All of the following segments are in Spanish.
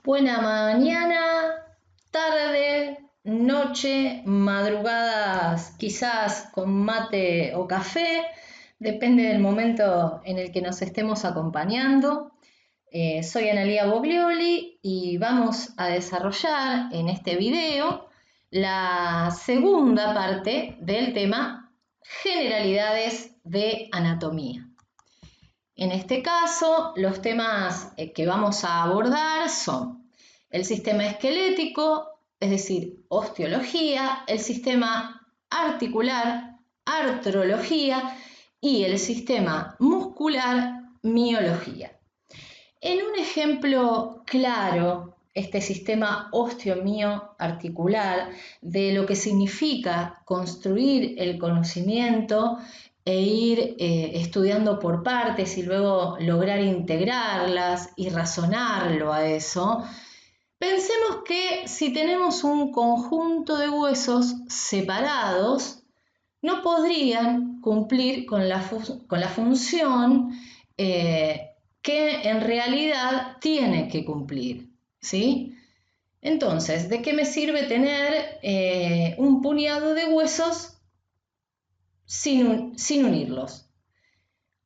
Buena mañana, tarde, noche, madrugadas, quizás con mate o café, depende del momento en el que nos estemos acompañando. Soy Analía Boglioli y vamos a desarrollar en este video la segunda parte del tema generalidades de anatomía. En este caso, los temas que vamos a abordar son el sistema esquelético, es decir, osteología, el sistema articular, artrología y el sistema muscular, miología. En un ejemplo claro, este sistema osteomioarticular, de lo que significa construir el conocimiento e ir estudiando por partes y luego lograr integrarlas y razonarlo a eso, pensemos que si tenemos un conjunto de huesos separados, no podrían cumplir con la función que en realidad tiene que cumplir, ¿sí? Entonces, ¿de qué me sirve tener un puñado de huesos sin unirlos?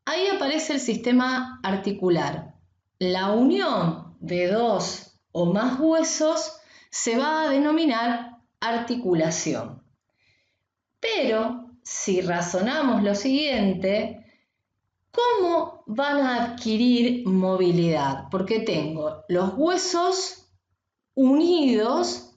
Ahí aparece el sistema articular. La unión de dos o más huesos se va a denominar articulación. Pero si razonamos lo siguiente, ¿cómo van a adquirir movilidad? Porque tengo los huesos unidos,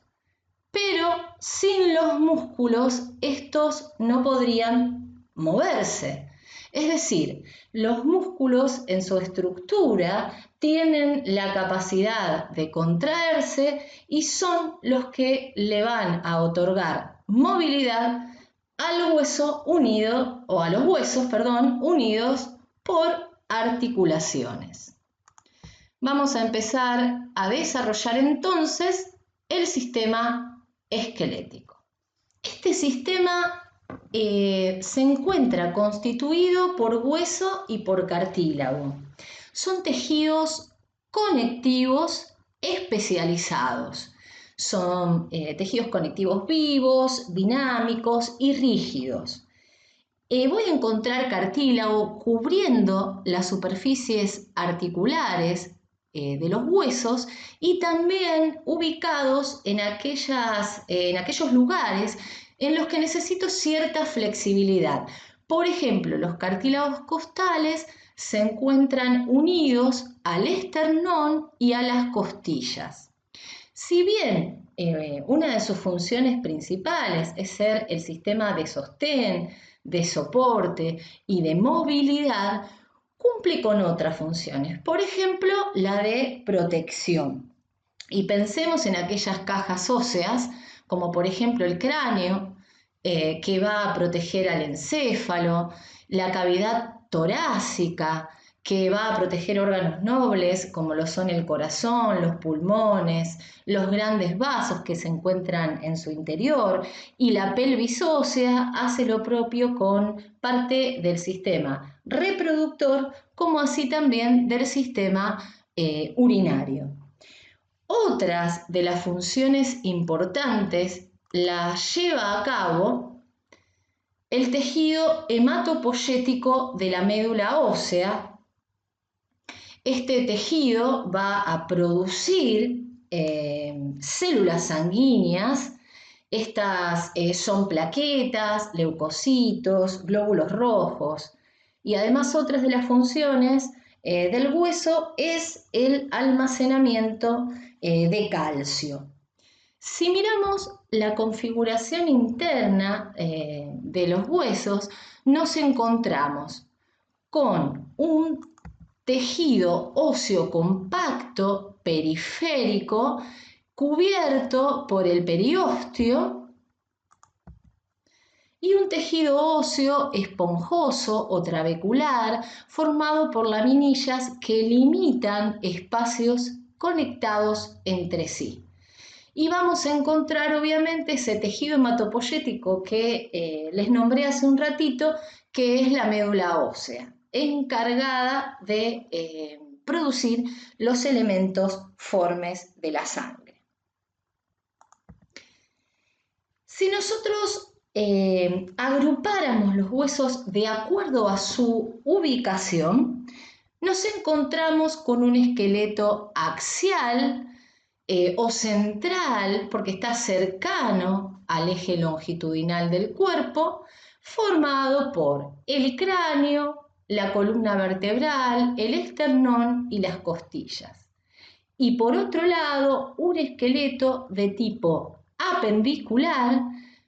pero sin los músculos estos no podrían moverse. Es decir, los músculos en su estructura tienen la capacidad de contraerse y son los que le van a otorgar movilidad al hueso unido, o a los huesos, perdón, unidos por articulaciones. Vamos a empezar a desarrollar entonces el sistema esquelético. Este sistema se encuentra constituido por hueso y por cartílago. Son tejidos conectivos especializados. Son tejidos conectivos vivos, dinámicos y rígidos. Voy a encontrar cartílago cubriendo las superficies articulares de los huesos y también ubicados en aquellos lugares en los que necesito cierta flexibilidad. Por ejemplo, los cartílagos costales se encuentran unidos al esternón y a las costillas. Si bien una de sus funciones principales es ser el sistema de sostén, de soporte y de movilidad, cumple con otras funciones, por ejemplo, la de protección. Y pensemos en aquellas cajas óseas, como por ejemplo el cráneo, que va a proteger al encéfalo, la cavidad torácica, que va a proteger órganos nobles como lo son el corazón, los pulmones, los grandes vasos que se encuentran en su interior, y la pelvis ósea hace lo propio con parte del sistema reproductor, como así también del sistema urinario. Otras de las funciones importantes las lleva a cabo el tejido hematopoyético de la médula ósea. Este tejido va a producir células sanguíneas. Estas son plaquetas, leucocitos, glóbulos rojos. Y además otras de las funciones del hueso es el almacenamiento de calcio. Si miramos la configuración interna de los huesos, nos encontramos con un tejido óseo compacto periférico cubierto por el periósteo y un tejido óseo esponjoso o trabecular formado por laminillas que limitan espacios conectados entre sí. Y vamos a encontrar obviamente ese tejido hematopoyético que les nombré hace un ratito, que es la médula ósea, encargada de producir los elementos formes de la sangre. Si nosotros agrupáramos los huesos de acuerdo a su ubicación, nos encontramos con un esqueleto axial o central, porque está cercano al eje longitudinal del cuerpo, formado por el cráneo, la columna vertebral, el esternón y las costillas. Y por otro lado, un esqueleto de tipo apendicular,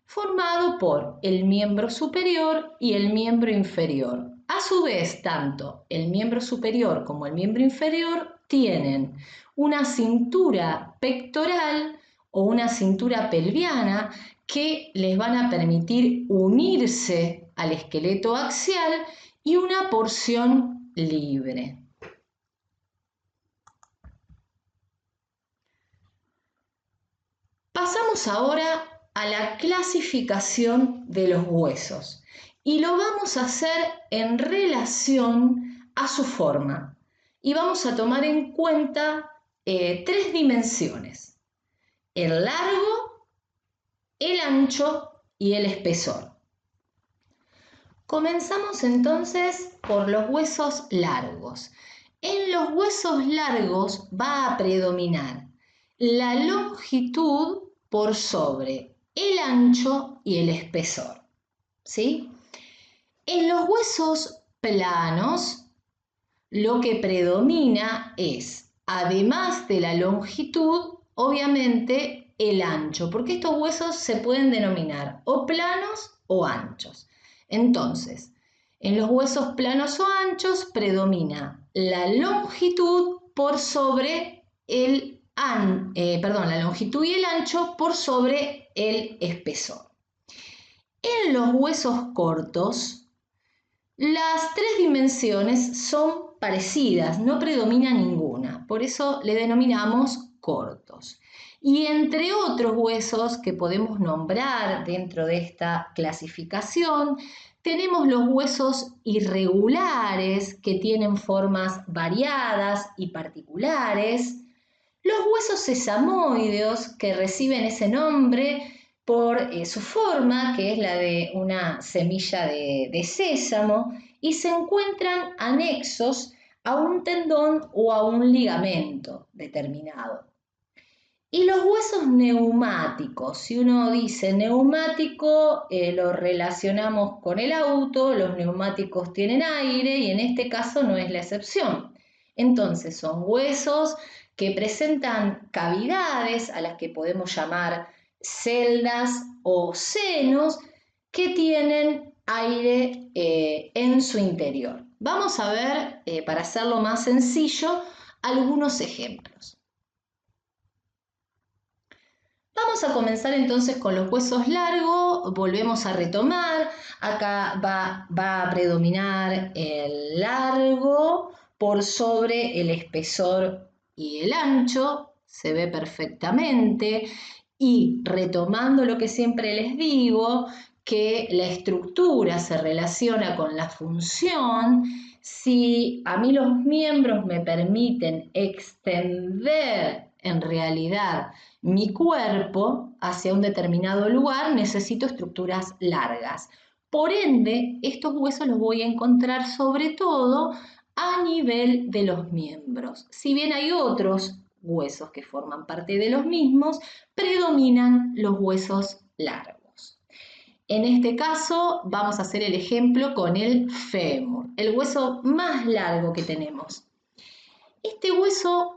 formado por el miembro superior y el miembro inferior. A su vez, tanto el miembro superior como el miembro inferior tienen una cintura pectoral o una cintura pelviana que les van a permitir unirse al esqueleto axial y una porción libre. Pasamos ahora a la clasificación de los huesos y lo vamos a hacer en relación a su forma y vamos a tomar en cuenta tres dimensiones: el largo, el ancho y el espesor. Comenzamos entonces por los huesos largos. En los huesos largos va a predominar la longitud por sobre el ancho y el espesor, ¿sí? En los huesos planos, lo que predomina es, además de la longitud, obviamente el ancho, porque estos huesos se pueden denominar o planos o anchos. Entonces, en los huesos planos o anchos predomina la longitud por sobre la longitud y el ancho por sobre el espesor. En los huesos cortos, las tres dimensiones son parecidas, no predomina ninguna, por eso le denominamos cortos. Y entre otros huesos que podemos nombrar dentro de esta clasificación, tenemos los huesos irregulares que tienen formas variadas y particulares, los huesos sesamoideos que reciben ese nombre por su forma, que es la de una semilla de sésamo, y se encuentran anexos a un tendón o a un ligamento determinado. Y los huesos neumáticos, si uno dice neumático, lo relacionamos con el auto, los neumáticos tienen aire y en este caso no es la excepción. Entonces son huesos que presentan cavidades a las que podemos llamar celdas o senos que tienen aire en su interior. Vamos a ver, para hacerlo más sencillo, algunos ejemplos. Vamos a comenzar entonces con los huesos largos, volvemos a retomar, acá va a predominar el largo por sobre el espesor y el ancho, se ve perfectamente, y retomando lo que siempre les digo, que la estructura se relaciona con la función. Si a mí los miembros me permiten extender en realidad mi cuerpo hacia un determinado lugar, necesito estructuras largas. Por ende, estos huesos los voy a encontrar sobre todo a nivel de los miembros. Si bien hay otros huesos que forman parte de los mismos, predominan los huesos largos. En este caso vamos a hacer el ejemplo con el fémur, el hueso más largo que tenemos. Este hueso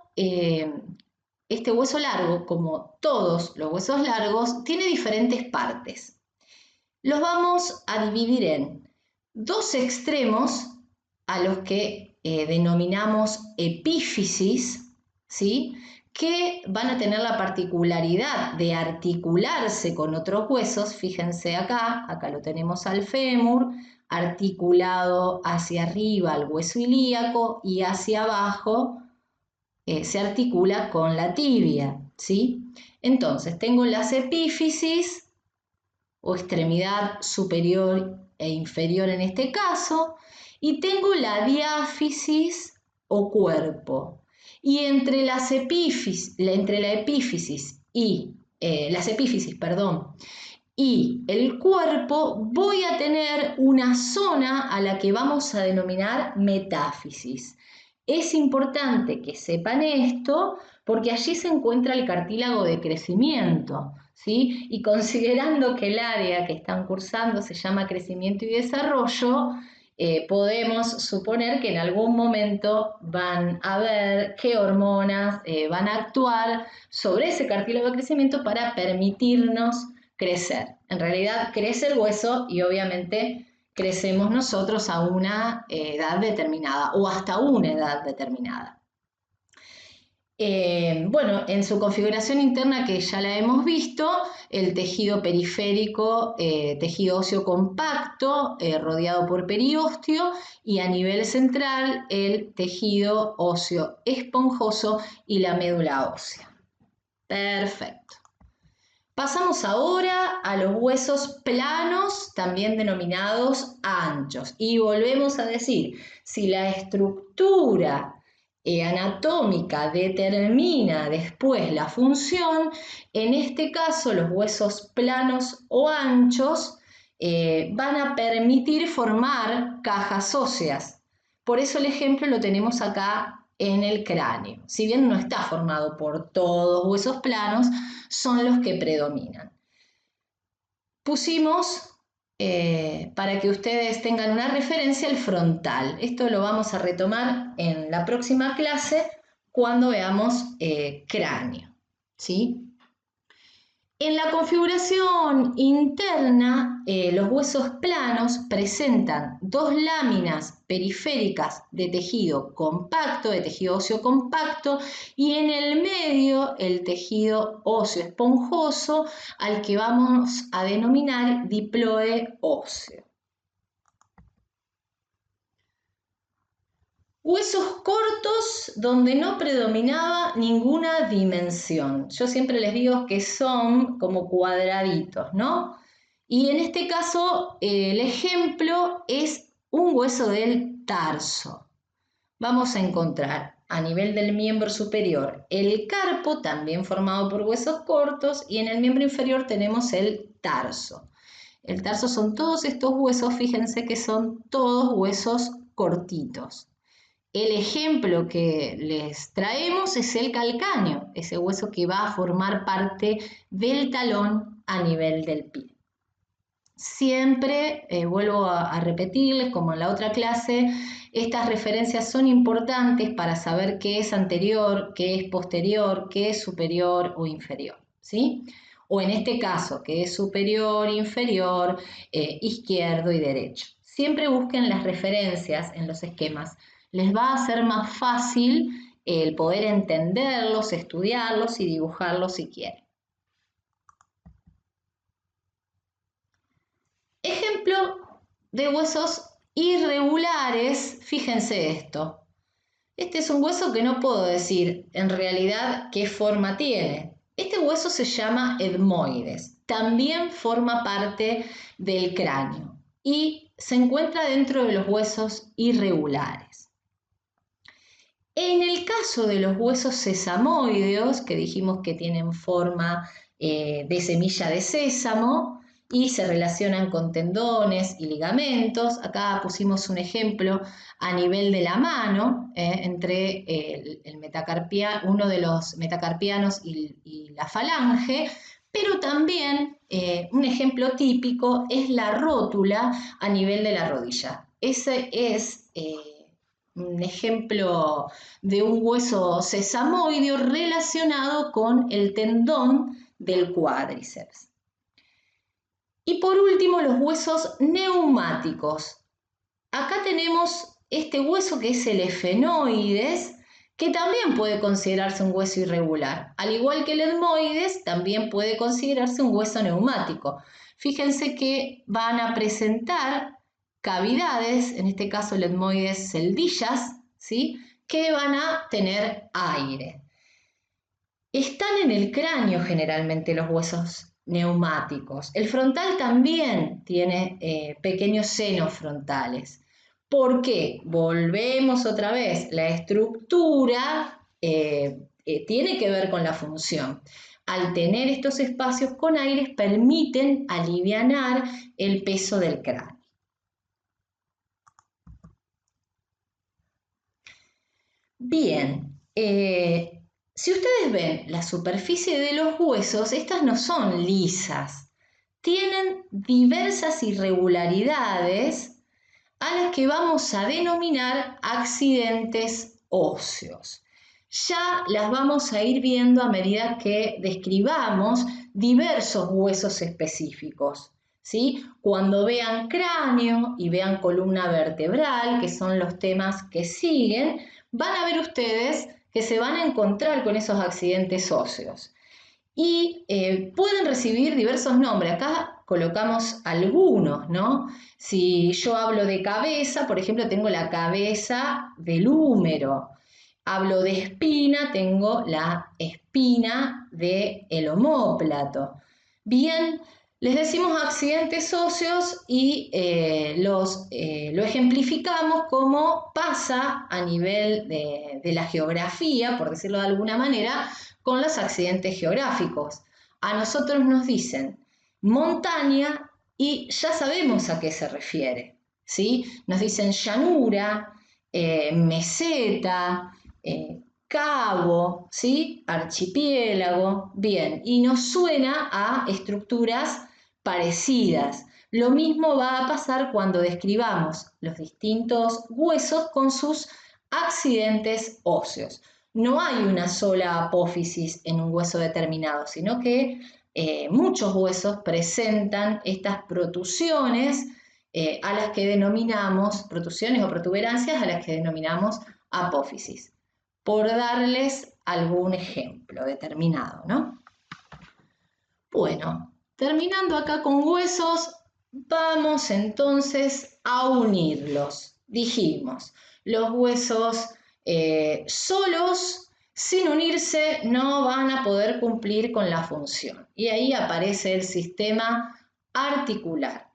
largo, como todos los huesos largos, tiene diferentes partes. Los vamos a dividir en dos extremos a los que denominamos epífisis, ¿sí?, que van a tener la particularidad de articularse con otros huesos. Fíjense acá lo tenemos al fémur, articulado hacia arriba al hueso ilíaco y hacia abajo se articula con la tibia, ¿sí? Entonces, tengo las epífisis o extremidad superior e inferior en este caso, y tengo la diáfisis o cuerpo. Y entre las epífisis y las epífisis, perdón, y el cuerpo voy a tener una zona a la que vamos a denominar metáfisis. Es importante que sepan esto porque allí se encuentra el cartílago de crecimiento, ¿sí? Y considerando que el área que están cursando se llama crecimiento y desarrollo, podemos suponer que en algún momento van a ver qué hormonas van a actuar sobre ese cartílago de crecimiento para permitirnos crecer. En realidad crece el hueso y obviamente crecemos nosotros a una edad determinada o hasta una edad determinada. Bueno, en su configuración interna que ya la hemos visto, el tejido periférico, tejido óseo compacto, rodeado por periósteo, y a nivel central el tejido óseo esponjoso y la médula ósea. Perfecto. Pasamos ahora a los huesos planos, también denominados anchos. Y volvemos a decir, si la estructura anatómica determina después la función, en este caso los huesos planos o anchos van a permitir formar cajas óseas. Por eso el ejemplo lo tenemos acá en el cráneo. Si bien no está formado por todos huesos planos, son los que predominan. Pusimos, para que ustedes tengan una referencia, el frontal. Esto lo vamos a retomar en la próxima clase cuando veamos cráneo, ¿sí? En la configuración interna, los huesos planos presentan dos láminas periféricas de tejido compacto, de tejido óseo compacto, y en el medio el tejido óseo esponjoso, al que vamos a denominar diploe óseo. Huesos cortos donde no predominaba ninguna dimensión. Yo siempre les digo que son como cuadraditos, ¿no? Y en este caso el ejemplo es un hueso del tarso. Vamos a encontrar a nivel del miembro superior el carpo, también formado por huesos cortos, y en el miembro inferior tenemos el tarso. El tarso son todos estos huesos, fíjense que son todos huesos cortitos. El ejemplo que les traemos es el calcáneo, ese hueso que va a formar parte del talón a nivel del pie. Siempre, vuelvo a repetirles, como en la otra clase, estas referencias son importantes para saber qué es anterior, qué es posterior, qué es superior o inferior, ¿sí? O en este caso, qué es superior, inferior, izquierdo y derecho. Siempre busquen las referencias en los esquemas. Les va a ser más fácil el poder entenderlos, estudiarlos y dibujarlos si quieren. Ejemplo de huesos irregulares, fíjense esto. Este es un hueso que no puedo decir en realidad qué forma tiene. Este hueso se llama etmoides. También forma parte del cráneo y se encuentra dentro de los huesos irregulares. En el caso de los huesos sesamoideos, que dijimos que tienen forma de semilla de sésamo y se relacionan con tendones y ligamentos, acá pusimos un ejemplo a nivel de la mano entre uno de los metacarpianos y la falange, pero también un ejemplo típico es la rótula a nivel de la rodilla. Ese es un ejemplo de un hueso sesamoideo relacionado con el tendón del cuádriceps. Y por último, los huesos neumáticos. Acá tenemos este hueso que es el efenoides, que también puede considerarse un hueso irregular. Al igual que el etmoides, también puede considerarse un hueso neumático. Fíjense que van a presentar cavidades, en este caso el etmoides celdillas, ¿sí?, que van a tener aire. Están en el cráneo generalmente los huesos neumáticos. El frontal también tiene pequeños senos frontales. ¿Por qué? Volvemos otra vez, la estructura tiene que ver con la función. Al tener estos espacios con aires permiten alivianar el peso del cráneo. Bien, si ustedes ven la superficie de los huesos, estas no son lisas, tienen diversas irregularidades a las que vamos a denominar accidentes óseos. Ya las vamos a ir viendo a medida que describamos diversos huesos específicos, ¿sí? Cuando vean cráneo y vean columna vertebral, que son los temas que siguen, van a ver ustedes que se van a encontrar con esos accidentes óseos. Y pueden recibir diversos nombres. Acá colocamos algunos, ¿no? Si yo hablo de cabeza, por ejemplo, tengo la cabeza del húmero. Hablo de espina, tengo la espina del omóplato. Bien, les decimos accidentes óseos y lo ejemplificamos como pasa a nivel de la geografía, por decirlo de alguna manera, con los accidentes geográficos. A nosotros nos dicen montaña y ya sabemos a qué se refiere, ¿sí? Nos dicen llanura, meseta, cabo, ¿sí? Archipiélago, bien, y nos suena a estructuras parecidas. Lo mismo va a pasar cuando describamos los distintos huesos con sus accidentes óseos. No hay una sola apófisis en un hueso determinado, sino que muchos huesos presentan estas protusiones a las que denominamos, protusiones o protuberancias a las que denominamos apófisis, por darles algún ejemplo determinado, ¿no? Bueno, terminando acá con huesos, vamos entonces a unirlos. Dijimos, los huesos solos, sin unirse, no van a poder cumplir con la función. Y ahí aparece el sistema articular,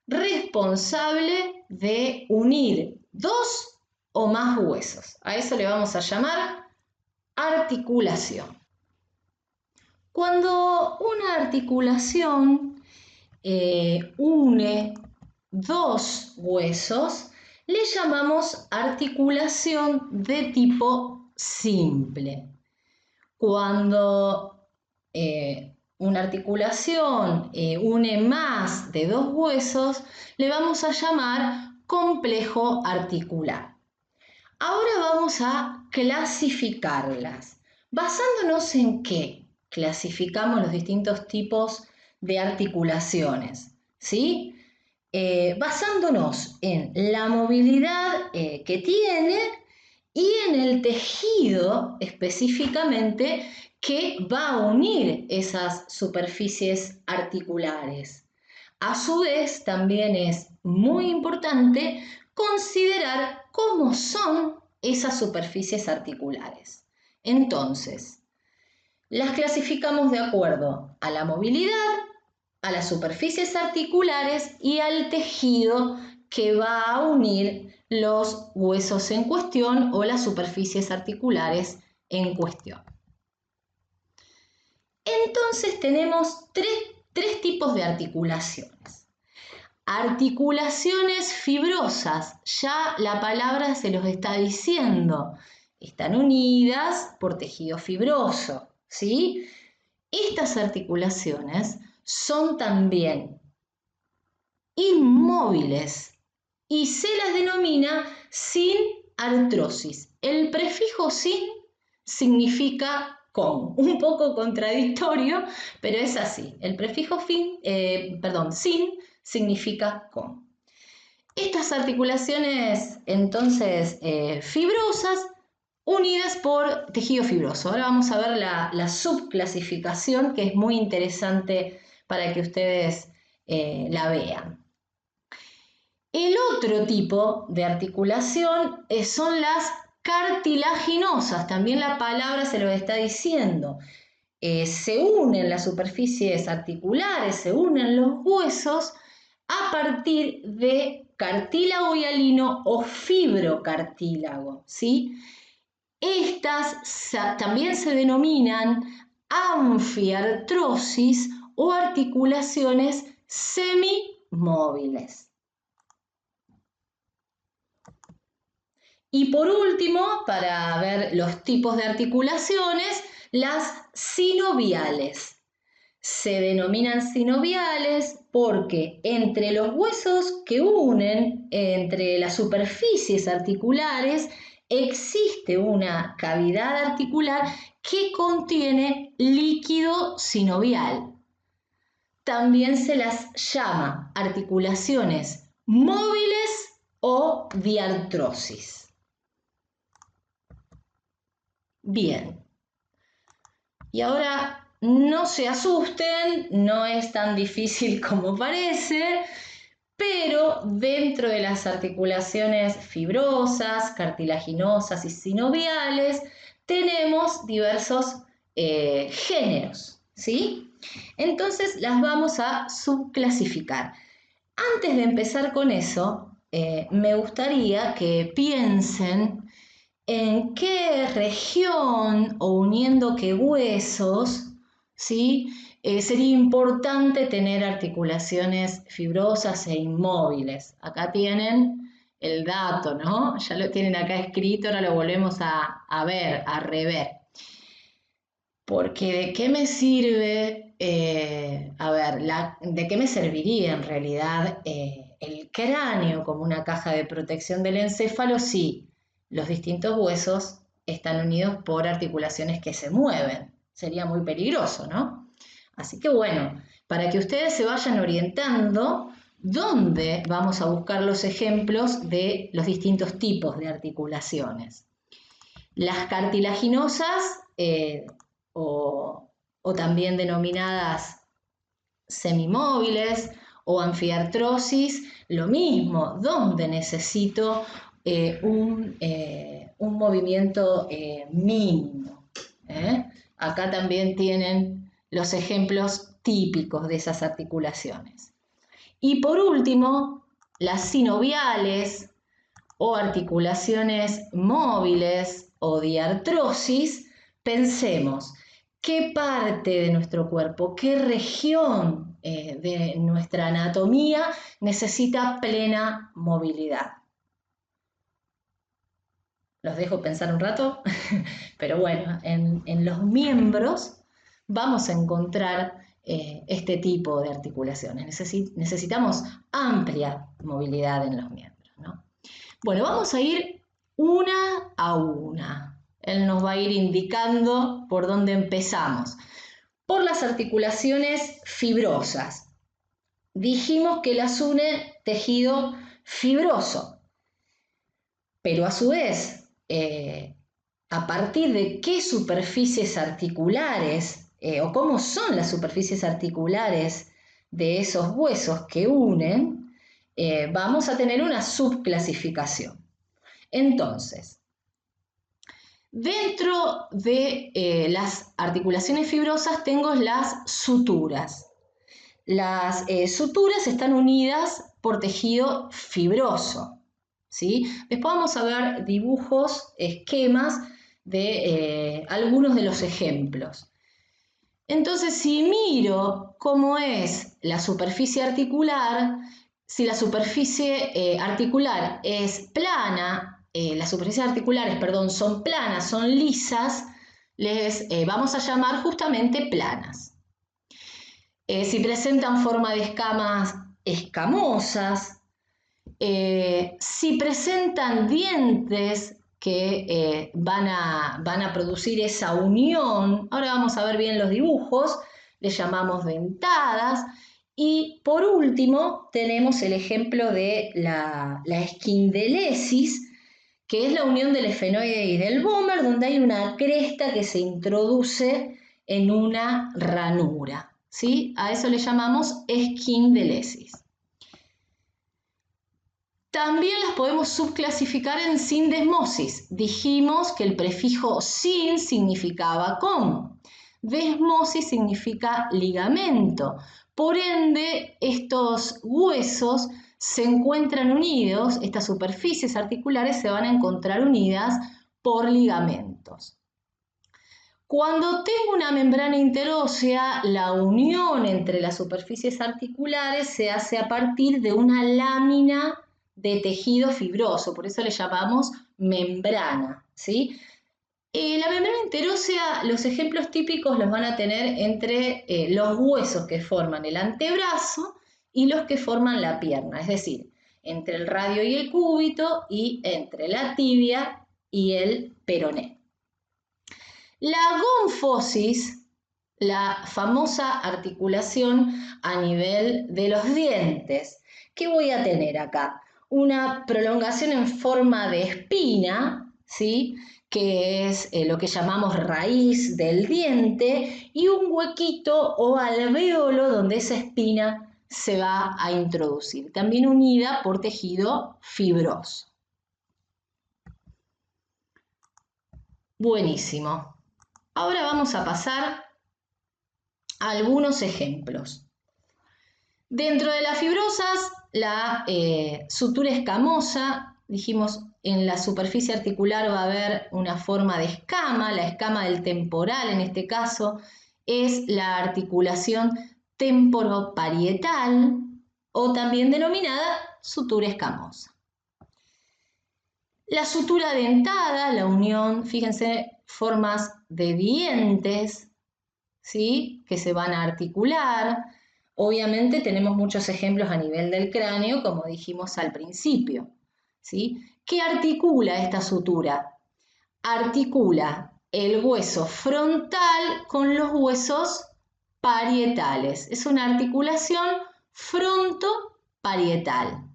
responsable de unir dos o más huesos. A eso le vamos a llamar articulación. Cuando una articulación une dos huesos, le llamamos articulación de tipo simple. Cuando una articulación une más de dos huesos, le vamos a llamar complejo articular. Ahora vamos a clasificarlas. ¿Basándonos en qué clasificamos los distintos tipos de articulaciones? ¿Sí? Basándonos en la movilidad que tiene y en el tejido específicamente que va a unir esas superficies articulares. A su vez, también es muy importante considerar cómo son esas superficies articulares. Entonces, las clasificamos de acuerdo a la movilidad, a las superficies articulares y al tejido que va a unir los huesos en cuestión o las superficies articulares en cuestión. Entonces tenemos tres tipos de articulaciones. Articulaciones fibrosas, ya la palabra se los está diciendo, están unidas por tejido fibroso, ¿sí? Estas articulaciones son también inmóviles y se las denomina sin artrosis. El prefijo sin significa con, un poco contradictorio, pero es así. El prefijo sin significa con. Estas articulaciones, entonces, fibrosas, unidas por tejido fibroso. Ahora vamos a ver la subclasificación, que es muy interesante para que ustedes la vean. El otro tipo de articulación son las cartilaginosas. También la palabra se lo está diciendo. Se unen las superficies articulares, se unen los huesos a partir de cartílago hialino o fibrocartílago, ¿sí? Estas también se denominan anfiartrosis o articulaciones semimóviles. Y por último, para ver los tipos de articulaciones, las sinoviales. Se denominan sinoviales porque entre los huesos que unen entre las superficies articulares existe una cavidad articular que contiene líquido sinovial. También se las llama articulaciones móviles o diartrosis. Bien, y ahora no se asusten, no es tan difícil como parece, pero dentro de las articulaciones fibrosas, cartilaginosas y sinoviales tenemos diversos géneros, ¿sí? Entonces las vamos a subclasificar. Antes de empezar con eso, me gustaría que piensen en qué región o uniendo qué huesos, ¿sí? Sería importante tener articulaciones fibrosas e inmóviles. Acá tienen el dato, ¿no? Ya lo tienen acá escrito, ahora lo volvemos a ver, a rever. Porque ¿de qué me sirve, de qué me serviría en realidad el cráneo como una caja de protección del encéfalo si los distintos huesos están unidos por articulaciones que se mueven? Sería muy peligroso, ¿no? Así que bueno, para que ustedes se vayan orientando, ¿dónde vamos a buscar los ejemplos de los distintos tipos de articulaciones? Las cartilaginosas o también denominadas semimóviles o anfiartrosis, lo mismo, donde necesito un movimiento mínimo. Acá también tienen los ejemplos típicos de esas articulaciones. Y por último, las sinoviales o articulaciones móviles o diartrosis, pensemos qué parte de nuestro cuerpo, qué región de nuestra anatomía necesita plena movilidad. Los dejo pensar un rato, pero bueno, en los miembros vamos a encontrar este tipo de articulaciones. Necesitamos amplia movilidad en los miembros, ¿no? Bueno, vamos a ir una a una. Él nos va a ir indicando por dónde empezamos. Por las articulaciones fibrosas. Dijimos que las une tejido fibroso, pero a su vez, a partir de qué superficies articulares o cómo son las superficies articulares de esos huesos que unen, vamos a tener una subclasificación. Entonces, dentro de las articulaciones fibrosas tengo las suturas. Las suturas están unidas por tejido fibroso, ¿sí? Después vamos a ver dibujos, esquemas de algunos de los ejemplos. Entonces, si miro cómo es la superficie articular, si la superficie articular es plana, las superficies articulares, perdón, son planas, son lisas, les vamos a llamar justamente planas. Si presentan forma de escamas escamosas, si presentan dientes que van a producir esa unión, ahora vamos a ver bien los dibujos, les llamamos dentadas. Y por último tenemos el ejemplo de la esquindelesis, que es la unión del esfenoide y del vómer, donde hay una cresta que se introduce en una ranura, ¿sí? A eso le llamamos esquindelesis. También las podemos subclasificar en sindesmosis. Dijimos que el prefijo sin significaba con. Desmosis significa ligamento. Por ende, estos huesos se encuentran unidos, estas superficies articulares se van a encontrar unidas por ligamentos. Cuando tengo una membrana interósea, la unión entre las superficies articulares se hace a partir de una lámina de tejido fibroso, por eso le llamamos membrana, ¿sí? La membrana interósea, los ejemplos típicos los van a tener entre los huesos que forman el antebrazo y los que forman la pierna, es decir, entre el radio y el cúbito y entre la tibia y el peroné. La gonfosis, la famosa articulación a nivel de los dientes. ¿Qué voy a tener acá? Una prolongación en forma de espina, ¿sí? Que es lo que llamamos raíz del diente, y un huequito o alvéolo donde esa espina se va a introducir, también unida por tejido fibroso. Buenísimo. Ahora vamos a pasar a algunos ejemplos. Dentro de las fibrosas, la sutura escamosa, dijimos en la superficie articular va a haber una forma de escama, la escama del temporal en este caso es la articulación temporoparietal o también denominada sutura escamosa. La sutura dentada, la unión, fíjense, formas de dientes, ¿sí? Que se van a articular. Obviamente tenemos muchos ejemplos a nivel del cráneo, como dijimos al principio, ¿sí? ¿Qué articula esta sutura? Articula el hueso frontal con los huesos parietales. Es una articulación frontoparietal.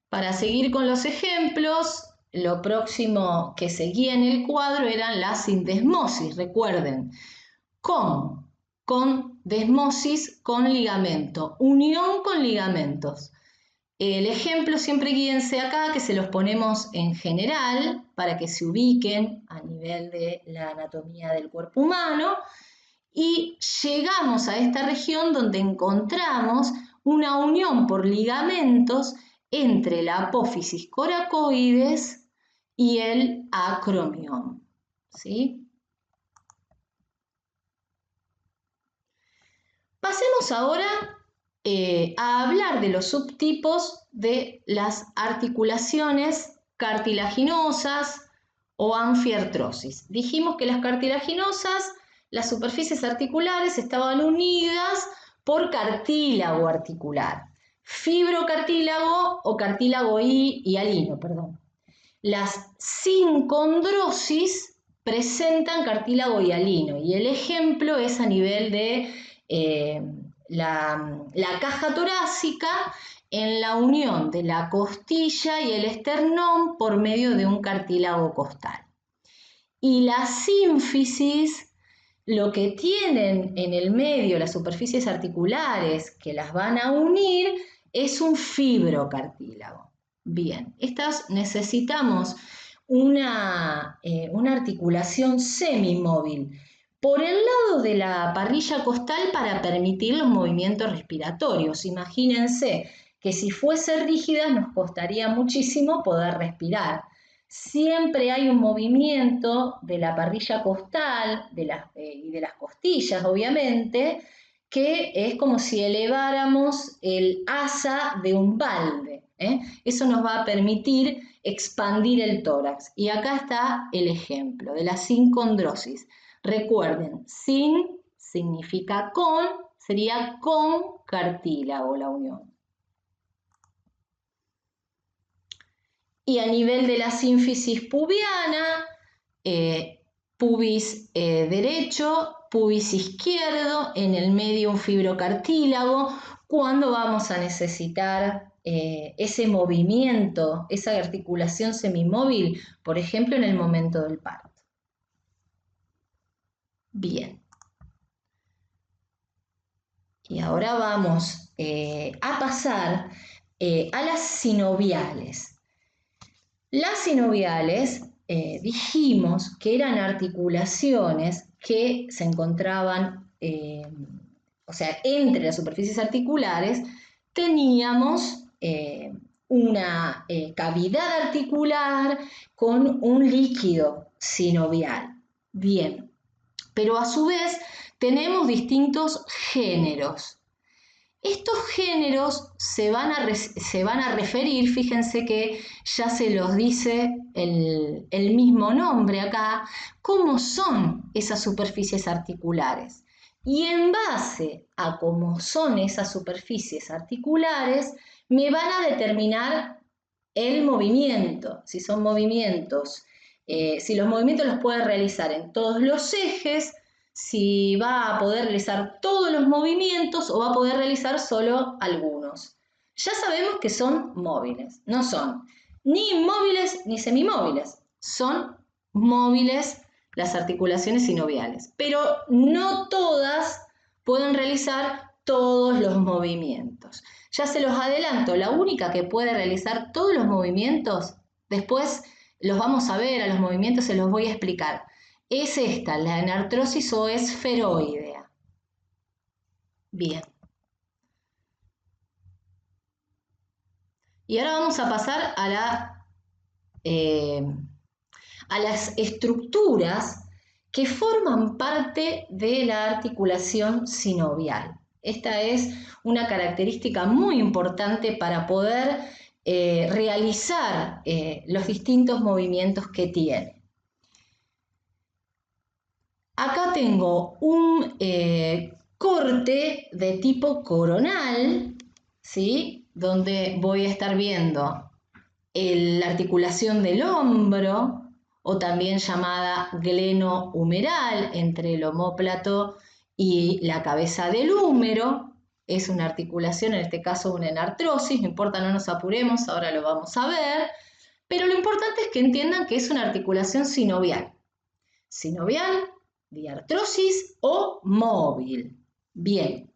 Para seguir con los ejemplos, lo próximo que seguía en el cuadro eran las sindesmosis, recuerden, con desmosis con ligamento, unión con ligamentos. El ejemplo siempre guíense acá, que se los ponemos en general para que se ubiquen a nivel de la anatomía del cuerpo humano y llegamos a esta región donde encontramos una unión por ligamentos entre la apófisis coracoides y el acromión, ¿sí? Pasemos ahora a hablar de los subtipos de las articulaciones cartilaginosas o anfiartrosis. Dijimos que las cartilaginosas, las superficies articulares estaban unidas por cartílago articular. Fibrocartílago o cartílago hialino, perdón. Las sincondrosis presentan cartílago hialino y el ejemplo es a nivel de la caja torácica en la unión de la costilla y el esternón por medio de un cartílago costal. Y la sínfisis, lo que tienen en el medio las superficies articulares que las van a unir, es un fibrocartílago. Bien, estas necesitamos una articulación semimóvil por el lado de la parrilla costal para permitir los movimientos respiratorios. Imagínense que si fuese rígida nos costaría muchísimo poder respirar. Siempre hay un movimiento de la parrilla costal y de las costillas, obviamente, que es como si eleváramos el asa de un balde. Eso nos va a permitir expandir el tórax. Y acá está el ejemplo de la sincondrosis. Recuerden, sin significa con, sería con cartílago la unión. Y a nivel de la sínfisis pubiana, pubis derecho, pubis izquierdo, en el medio un fibrocartílago, cuando vamos a necesitar ese movimiento, esa articulación semimóvil, por ejemplo, en el momento del parto. Bien. Y ahora vamos a pasar a las sinoviales. Las sinoviales dijimos que eran articulaciones que se encontraban, o sea, entre las superficies articulares teníamos una cavidad articular con un líquido sinovial. Bien, pero a su vez tenemos distintos géneros. Estos géneros se van a referir, fíjense que ya se los dice el mismo nombre acá, cómo son esas superficies articulares. Y en base a cómo son esas superficies articulares, me van a determinar el movimiento, si son movimientos, si los movimientos los puede realizar en todos los ejes, si va a poder realizar todos los movimientos o va a poder realizar solo algunos. Ya sabemos que son móviles, no son ni inmóviles ni semimóviles, son móviles las articulaciones sinoviales, pero no todas pueden realizar todos los movimientos. Ya se los adelanto, la única que puede realizar todos los movimientos, después los vamos a ver, a los movimientos se los voy a explicar, es esta, la enartrosis o esferoidea. Bien. Y ahora vamos a pasar a las estructuras que forman parte de la articulación sinovial. Esta es una característica muy importante para poder realizar los distintos movimientos que tiene. Acá tengo un corte de tipo coronal, ¿sí? Donde voy a estar viendo la articulación del hombro, o también llamada glenohumeral, entre el omóplato y la cabeza del húmero. Es una articulación, en este caso una enartrosis, no importa, no nos apuremos, ahora lo vamos a ver, pero lo importante es que entiendan que es una articulación sinovial. Sinovial, diartrosis o móvil. Bien,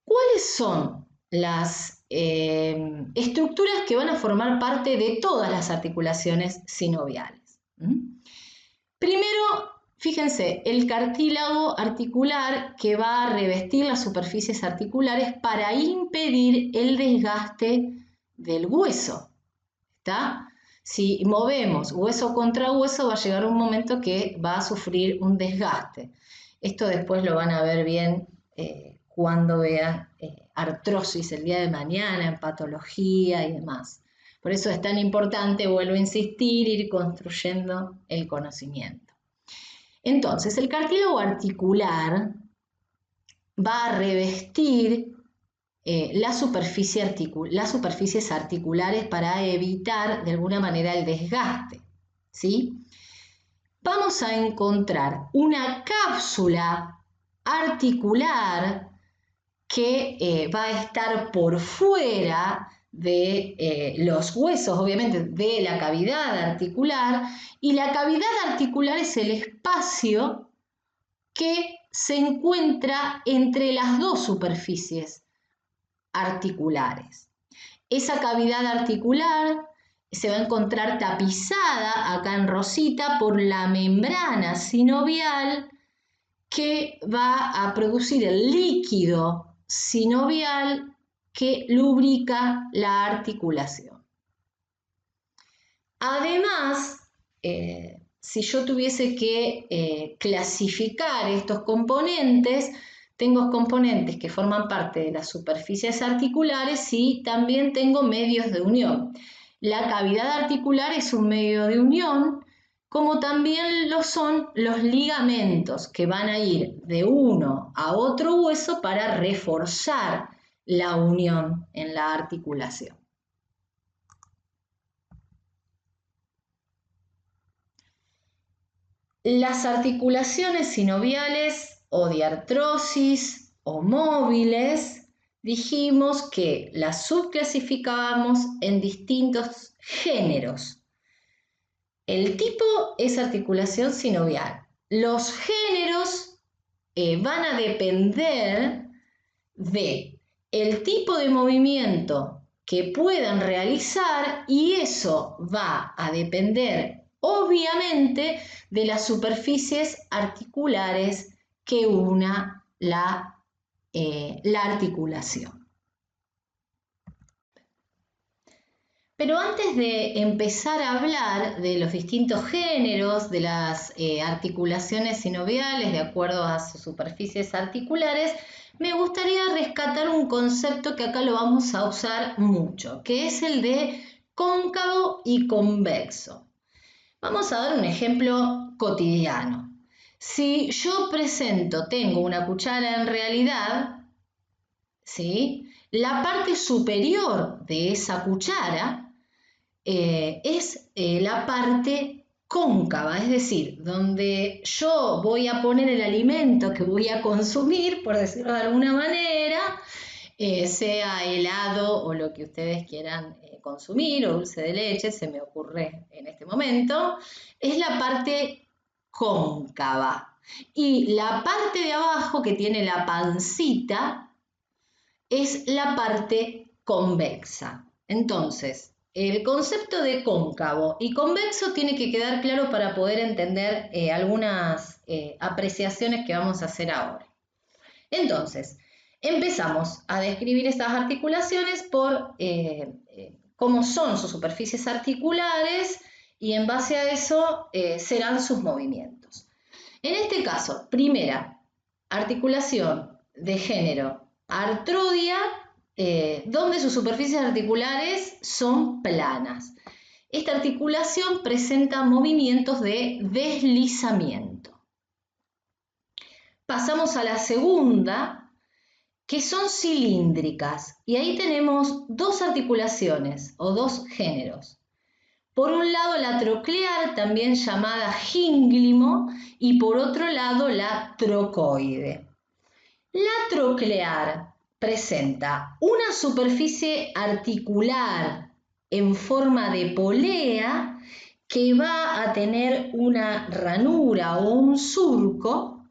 ¿cuáles son las estructuras que van a formar parte de todas las articulaciones sinoviales? Primero, fíjense, el cartílago articular que va a revestir las superficies articulares para impedir el desgaste del hueso. ¿Está? Si movemos hueso contra hueso, va a llegar un momento que va a sufrir un desgaste. Esto después lo van a ver bien cuando vean artrosis el día de mañana, en patología y demás. Por eso es tan importante, vuelvo a insistir, ir construyendo el conocimiento. Entonces, el cartílago articular va a revestir las superficies articulares para evitar de alguna manera el desgaste, ¿sí? Vamos a encontrar una cápsula articular que va a estar por fuera de los huesos, obviamente, de la cavidad articular, y la cavidad articular es el espacio que se encuentra entre las dos superficies articulares. Esa cavidad articular se va a encontrar tapizada acá en rosita por la membrana sinovial que va a producir el líquido sinovial que lubrica la articulación. Además, si yo tuviese que clasificar estos componentes, tengo componentes que forman parte de las superficies articulares y también tengo medios de unión. La cavidad articular es un medio de unión, como también lo son los ligamentos que van a ir de uno a otro hueso para reforzar la unión en la articulación. Las articulaciones sinoviales o diartrosis o móviles, dijimos que las subclasificábamos en distintos géneros. El tipo es articulación sinovial. Los géneros van a depender de el tipo de movimiento que puedan realizar y eso va a depender obviamente de las superficies articulares que una la articulación. Pero antes de empezar a hablar de los distintos géneros, de las articulaciones sinoviales de acuerdo a sus superficies articulares, me gustaría rescatar un concepto que acá lo vamos a usar mucho, que es el de cóncavo y convexo. Vamos a dar un ejemplo cotidiano. Si yo tengo una cuchara en realidad, ¿sí? La parte superior de esa cuchara es la parte cóncava, es decir, donde yo voy a poner el alimento que voy a consumir, por decirlo de alguna manera, sea helado o lo que ustedes quieran consumir, o dulce de leche, se me ocurre en este momento, es la parte cóncava. Y la parte de abajo que tiene la pancita es la parte convexa. Entonces, el concepto de cóncavo y convexo tiene que quedar claro para poder entender algunas apreciaciones que vamos a hacer ahora. Entonces, empezamos a describir estas articulaciones por cómo son sus superficies articulares y en base a eso serán sus movimientos. En este caso, primera, articulación de género artrodia, donde sus superficies articulares son planas. Esta articulación presenta movimientos de deslizamiento. Pasamos a la segunda, que son cilíndricas, y ahí tenemos dos articulaciones o dos géneros. Por un lado la troclear, también llamada gínglimo, y por otro lado la trocoide. La troclear presenta una superficie articular en forma de polea que va a tener una ranura o un surco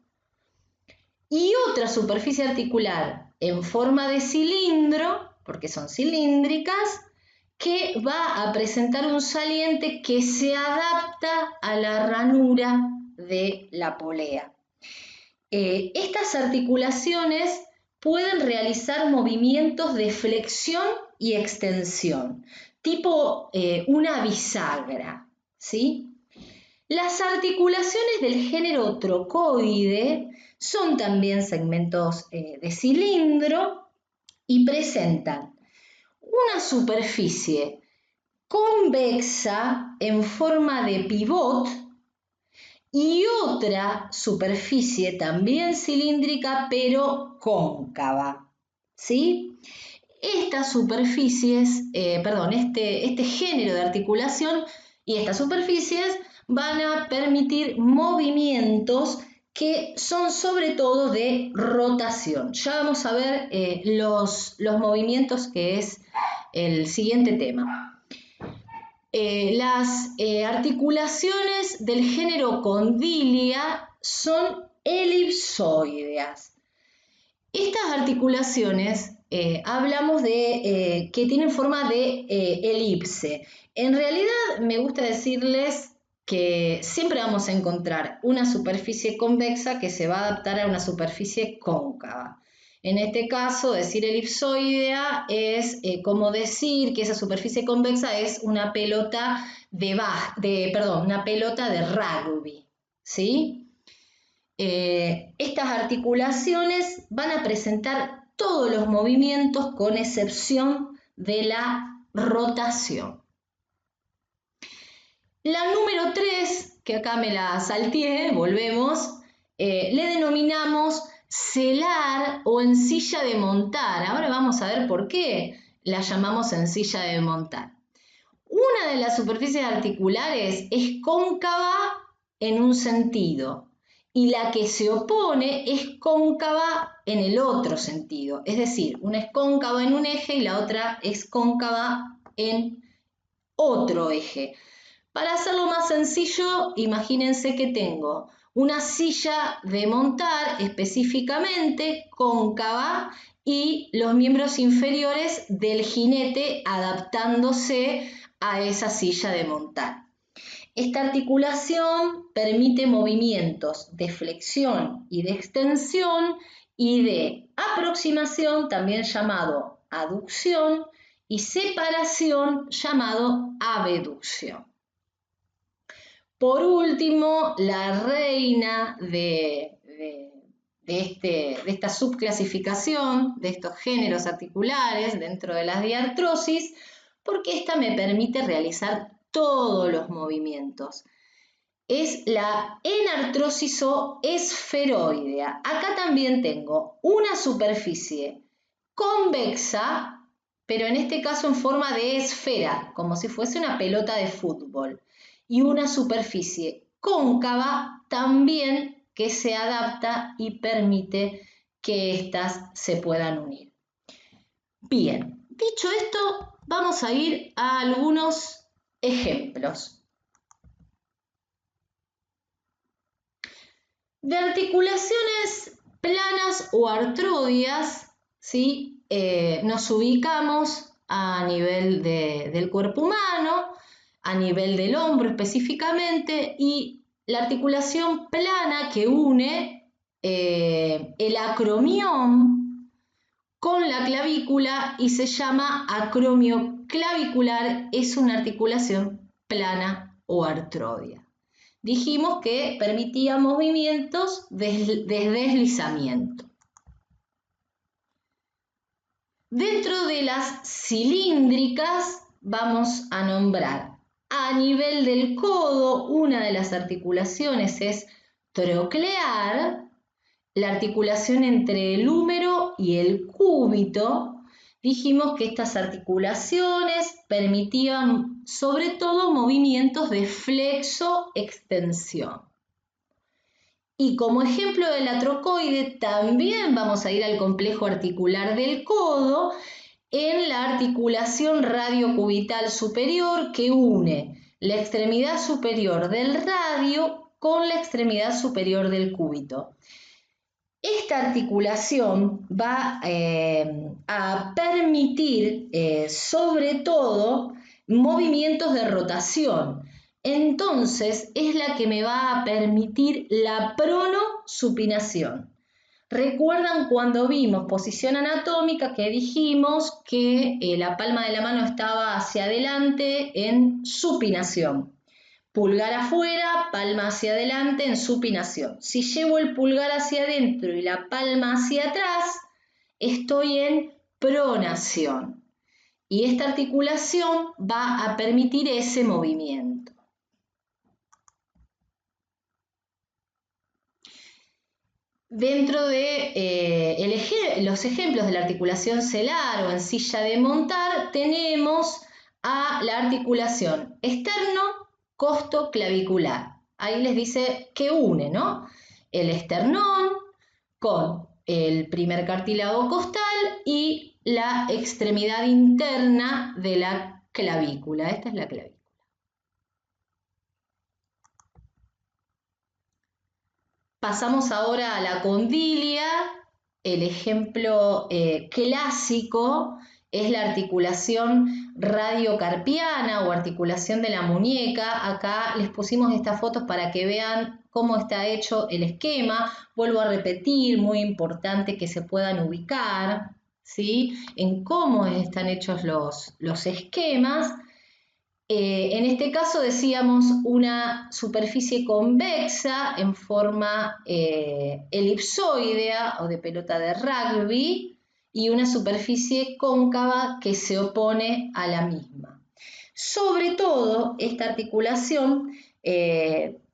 y otra superficie articular en forma de cilindro, porque son cilíndricas, que va a presentar un saliente que se adapta a la ranura de la polea. Estas articulaciones pueden realizar movimientos de flexión y extensión, tipo una bisagra, ¿sí? Las articulaciones del género trocoide son también segmentos de cilindro y presentan una superficie convexa en forma de pivot y otra superficie también cilíndrica pero cóncava, ¿sí? Estas superficies, este género de articulación y estas superficies van a permitir movimientos que son sobre todo de rotación. Ya vamos a ver los movimientos, que es el siguiente tema. Las articulaciones del género condilia son elipsoideas. Estas articulaciones hablamos de que tienen forma de elipse. En realidad me gusta decirles que siempre vamos a encontrar una superficie convexa que se va a adaptar a una superficie cóncava. En este caso, decir elipsoidea es como decir que esa superficie convexa es una pelota una pelota de rugby, ¿sí? Estas articulaciones van a presentar todos los movimientos con excepción de la rotación. La número 3, que acá me la salteé, volvemos, le denominamos celar o encilla de montar. Ahora vamos a ver por qué la llamamos encilla de montar. Una de las superficies articulares es cóncava en un sentido y la que se opone es cóncava en el otro sentido. Es decir, una es cóncava en un eje y la otra es cóncava en otro eje. Para hacerlo más sencillo, imagínense que tengo una silla de montar específicamente cóncava y los miembros inferiores del jinete adaptándose a esa silla de montar. Esta articulación permite movimientos de flexión y de extensión y de aproximación, también llamado aducción, y separación llamado abducción. Por último, la reina de esta subclasificación, de estos géneros articulares dentro de las diartrosis, porque esta me permite realizar todos los movimientos. Es la enartrosis o esferoidea. Acá también tengo una superficie convexa, pero en este caso en forma de esfera, como si fuese una pelota de fútbol, y una superficie cóncava también que se adapta y permite que éstas se puedan unir. Bien, dicho esto, vamos a ir a algunos ejemplos. De articulaciones planas o artrodias, ¿sí? Nos ubicamos a nivel del cuerpo humano, a nivel del hombro específicamente, y la articulación plana que une el acromión con la clavícula y se llama acromio clavicular, es una articulación plana o artrodia. Dijimos que permitía movimientos de deslizamiento. Dentro de las cilíndricas vamos a nombrar a nivel del codo, una de las articulaciones es troclear, la articulación entre el húmero y el cúbito. Dijimos que estas articulaciones permitían sobre todo movimientos de flexo-extensión. Y como ejemplo de la trocoide también vamos a ir al complejo articular del codo en la articulación radiocubital superior que une la extremidad superior del radio con la extremidad superior del cúbito. Esta articulación va a permitir sobre todo movimientos de rotación. Entonces es la que me va a permitir la pronosupinación. ¿Recuerdan cuando vimos posición anatómica que dijimos que la palma de la mano estaba hacia adelante en supinación? Pulgar afuera, palma hacia adelante en supinación. Si llevo el pulgar hacia adentro y la palma hacia atrás, estoy en pronación. Y esta articulación va a permitir ese movimiento. Dentro de los ejemplos de la articulación celar o en silla de montar, tenemos a la articulación esterno-costoclavicular. Ahí les dice que une, ¿no? El esternón con el primer cartílago costal y la extremidad interna de la clavícula. Esta es la clavícula. Pasamos ahora a la condilia. El ejemplo clásico es la articulación radiocarpiana o articulación de la muñeca. Acá les pusimos estas fotos para que vean cómo está hecho el esquema. Vuelvo a repetir, muy importante que se puedan ubicar, ¿sí? En cómo están hechos los esquemas. En este caso decíamos una superficie convexa en forma elipsoidea o de pelota de rugby y una superficie cóncava que se opone a la misma. Sobre todo, esta articulación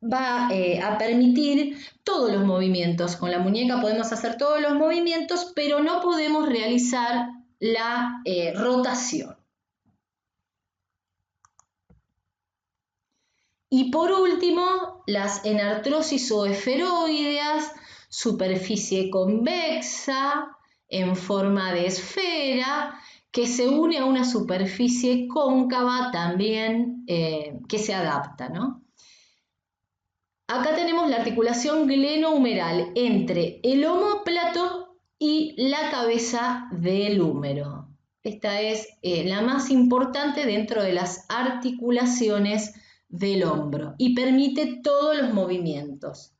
va a permitir todos los movimientos. Con la muñeca podemos hacer todos los movimientos, pero no podemos realizar la rotación. Y por último, las enartrosis o esferoideas, superficie convexa en forma de esfera que se une a una superficie cóncava también que se adapta, ¿no? Acá tenemos la articulación glenohumeral entre el omóplato y la cabeza del húmero. Esta es la más importante dentro de las articulaciones del hombro y permite todos los movimientos.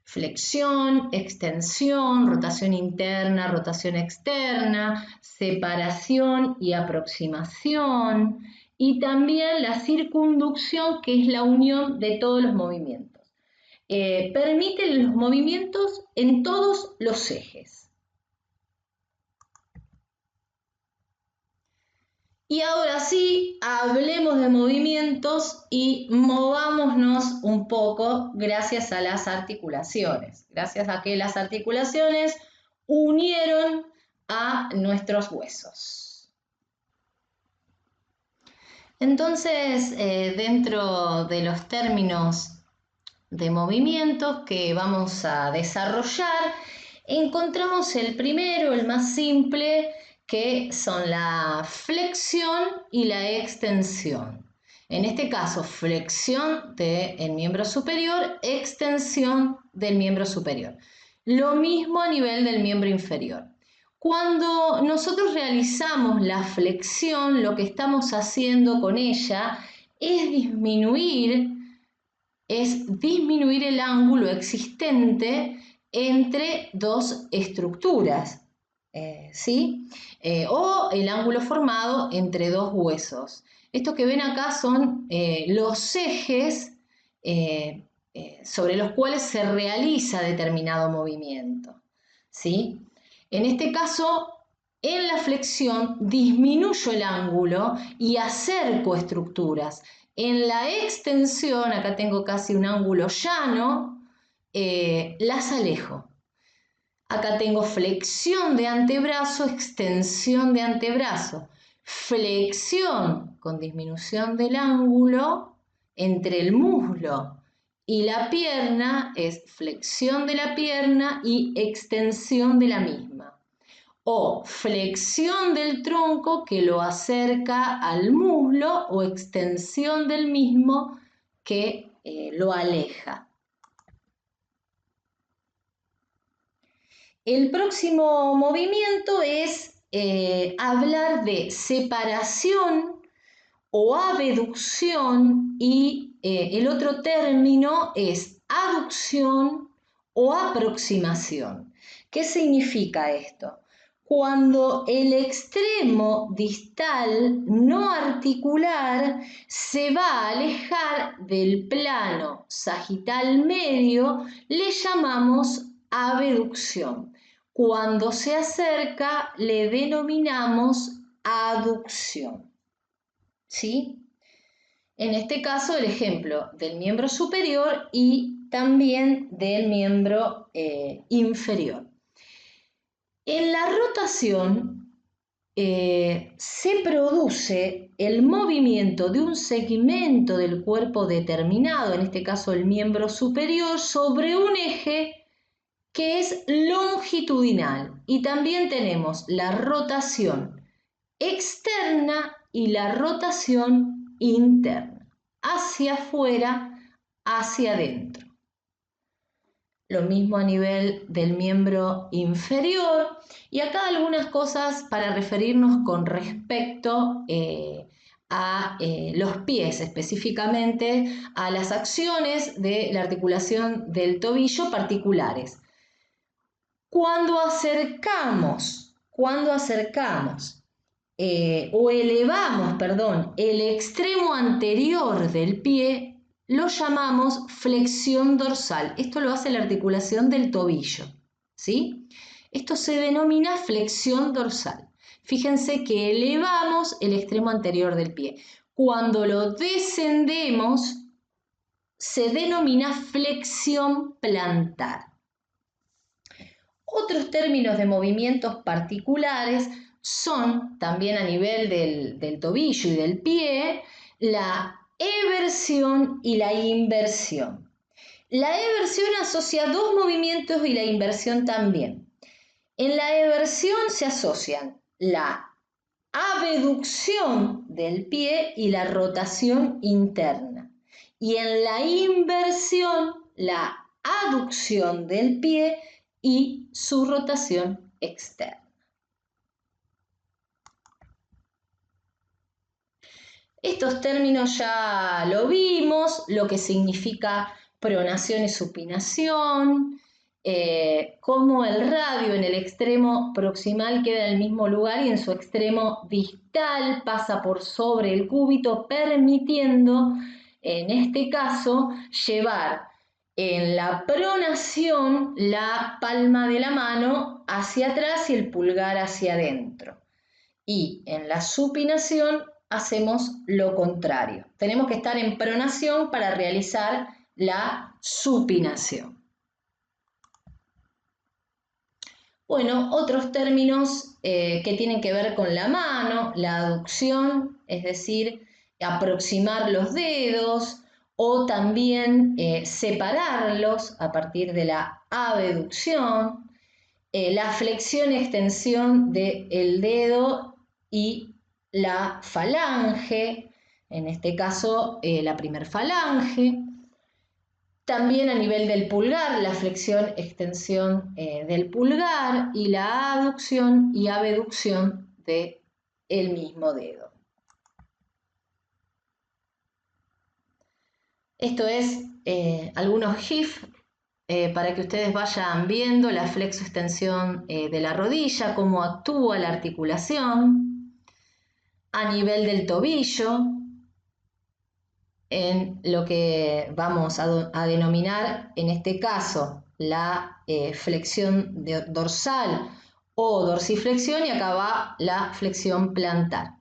Flexión, extensión, rotación interna, rotación externa, separación y aproximación, y también la circunducción, que es la unión de todos los movimientos. Permite los movimientos en todos los ejes. Y ahora sí, hablemos de movimientos y movámonos un poco gracias a las articulaciones, gracias a que las articulaciones unieron a nuestros huesos. Entonces, dentro de los términos de movimientos que vamos a desarrollar, encontramos el primero, el más simple, que son la flexión y la extensión. En este caso, flexión del miembro superior, extensión del miembro superior. Lo mismo a nivel del miembro inferior. Cuando nosotros realizamos la flexión, lo que estamos haciendo con ella es disminuir el ángulo existente entre dos estructuras, ¿sí? O el ángulo formado entre dos huesos. Esto que ven acá son los ejes sobre los cuales se realiza determinado movimiento, ¿sí? En este caso, en la flexión disminuyo el ángulo y acerco estructuras. En la extensión, acá tengo casi un ángulo llano, las alejo. Acá tengo flexión de antebrazo, extensión de antebrazo. Flexión con disminución del ángulo entre el muslo y la pierna es flexión de la pierna y extensión de la misma. O flexión del tronco que lo acerca al muslo o extensión del mismo que lo aleja. El próximo movimiento es hablar de separación o abducción y el otro término es aducción o aproximación. ¿Qué significa esto? Cuando el extremo distal no articular se va a alejar del plano sagital medio, le llamamos abducción. Cuando se acerca le denominamos aducción. ¿Sí? En este caso el ejemplo del miembro superior y también del miembro inferior. En la rotación se produce el movimiento de un segmento del cuerpo determinado, en este caso el miembro superior, sobre un eje que es longitudinal. Y también tenemos la rotación externa y la rotación interna, hacia afuera, hacia adentro. Lo mismo a nivel del miembro inferior. Y acá algunas cosas para referirnos con respecto a los pies, específicamente a las acciones de la articulación del tobillo particulares. Cuando acercamos o elevamos, el extremo anterior del pie, lo llamamos flexión dorsal. Esto lo hace la articulación del tobillo, ¿sí? Esto se denomina flexión dorsal. Fíjense que elevamos el extremo anterior del pie. Cuando lo descendemos, se denomina flexión plantar. Otros términos de movimientos particulares son, también a nivel del tobillo y del pie, la eversión y la inversión. La eversión asocia dos movimientos y la inversión también. En la eversión se asocian la abducción del pie y la rotación interna. Y en la inversión, la aducción del pie y su rotación externa. Estos términos ya lo vimos, lo que significa pronación y supinación, cómo el radio en el extremo proximal queda en el mismo lugar y en su extremo distal pasa por sobre el cúbito, permitiendo, en este caso, llevar en la pronación la palma de la mano hacia atrás y el pulgar hacia adentro. Y en la supinación hacemos lo contrario. Tenemos que estar en pronación para realizar la supinación. Bueno, otros términos que tienen que ver con la mano, la aducción, es decir, aproximar los dedos o también separarlos a partir de la abducción, la flexión y extensión del dedo y la falange, en este caso la primer falange. También a nivel del pulgar, la flexión, extensión del pulgar y la aducción y abducción del mismo dedo. Esto es algunos GIF para que ustedes vayan viendo la flexo-extensión de la rodilla, cómo actúa la articulación a nivel del tobillo, en lo que vamos a denominar en este caso la flexión dorsal o dorsiflexión, y acá va la flexión plantar.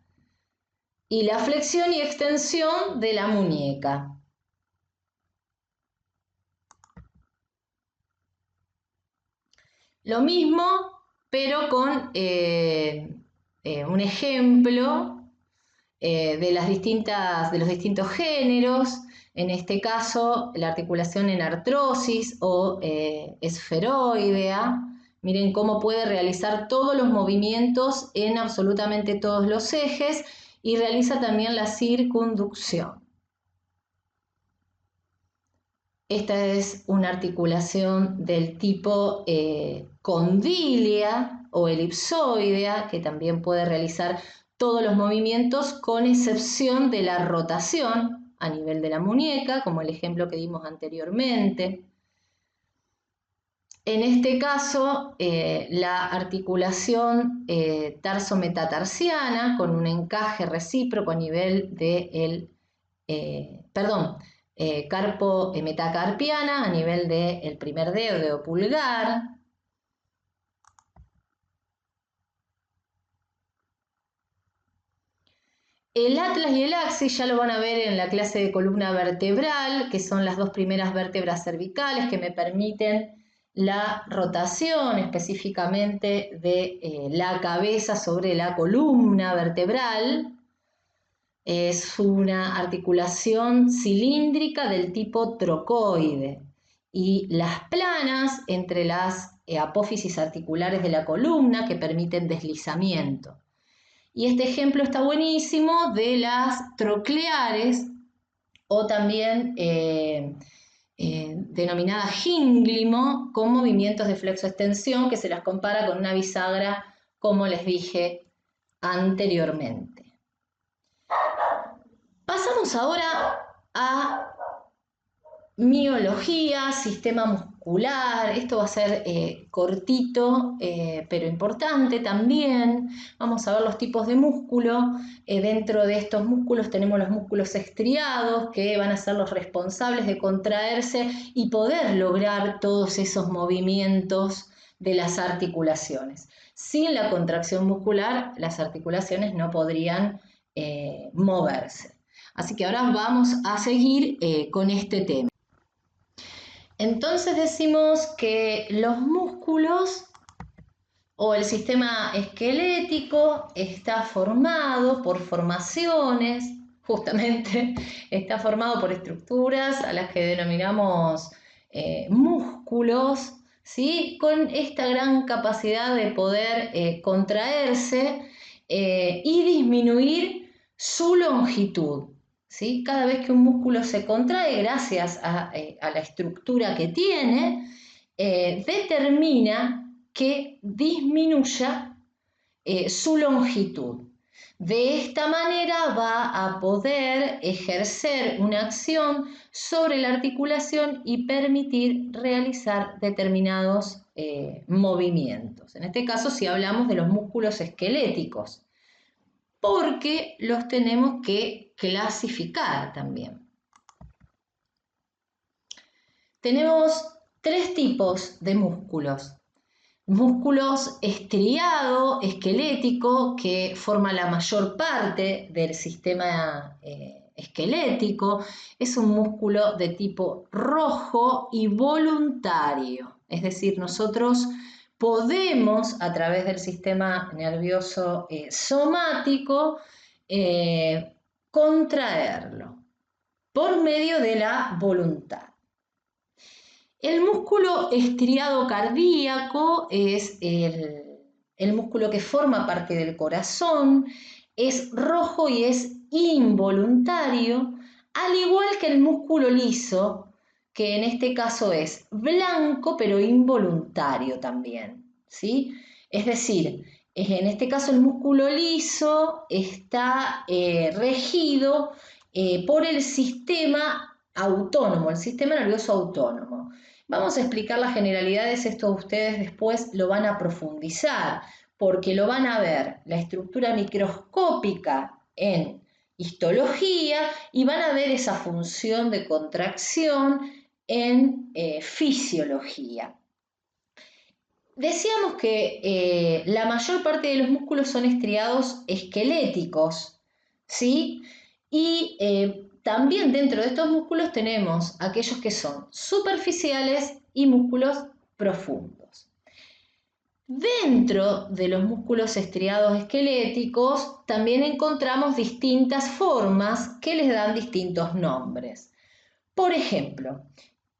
Y la flexión y extensión de la muñeca. Lo mismo, pero con un ejemplo de los distintos géneros, en este caso la articulación en artrosis o esferoidea. Miren cómo puede realizar todos los movimientos en absolutamente todos los ejes y realiza también la circunducción. Esta es una articulación del tipo condilia o elipsoidea, que también puede realizar todos los movimientos con excepción de la rotación a nivel de la muñeca, como el ejemplo que dimos anteriormente. En este caso, la articulación tarsometatarsiana con un encaje recíproco a nivel del, carpo metacarpiana a nivel del primer dedo pulgar. El atlas y el axis ya lo van a ver en la clase de columna vertebral, que son las dos primeras vértebras cervicales que me permiten la rotación específicamente de la cabeza sobre la columna vertebral. Es una articulación cilíndrica del tipo trocoide y las planas entre las apófisis articulares de la columna que permiten deslizamiento. Y este ejemplo está buenísimo de las trocleares o también denominada gínglimo, con movimientos de flexo-extensión que se las compara con una bisagra, como les dije anteriormente. Pasamos ahora a miología, sistema muscular. Esto va a ser cortito, pero importante también. Vamos a ver los tipos de músculo. Dentro de estos músculos tenemos los músculos estriados, que van a ser los responsables de contraerse y poder lograr todos esos movimientos de las articulaciones. Sin la contracción muscular, las articulaciones no podrían moverse. Así que ahora vamos a seguir con este tema. Entonces decimos que los músculos o el sistema esquelético está formado por formaciones, justamente está formado por estructuras a las que denominamos músculos, ¿sí? Con esta gran capacidad de poder contraerse y disminuir su longitud. ¿Sí? Cada vez que un músculo se contrae, gracias a la estructura que tiene, determina que disminuya su longitud. De esta manera va a poder ejercer una acción sobre la articulación y permitir realizar determinados movimientos. En este caso, si hablamos de los músculos esqueléticos, porque los tenemos que clasificar también. Tenemos tres tipos de músculos. Músculos estriado, esquelético, que forma la mayor parte del sistema esquelético. Es un músculo de tipo rojo y voluntario. Es decir, nosotros podemos, a través del sistema nervioso somático, contraerlo por medio de la voluntad. El músculo estriado cardíaco es el músculo que forma parte del corazón, es rojo y es involuntario, al igual que el músculo liso, que en este caso es blanco pero involuntario también, ¿sí? Es decir, en este caso el músculo liso está regido por el sistema autónomo, el sistema nervioso autónomo. Vamos a explicar las generalidades, esto ustedes después lo van a profundizar, porque lo van a ver la estructura microscópica en histología y van a ver esa función de contracción en fisiología. Decíamos que la mayor parte de los músculos son estriados esqueléticos, ¿sí? Y también dentro de estos músculos tenemos aquellos que son superficiales y músculos profundos. Dentro de los músculos estriados esqueléticos también encontramos distintas formas que les dan distintos nombres. Por ejemplo,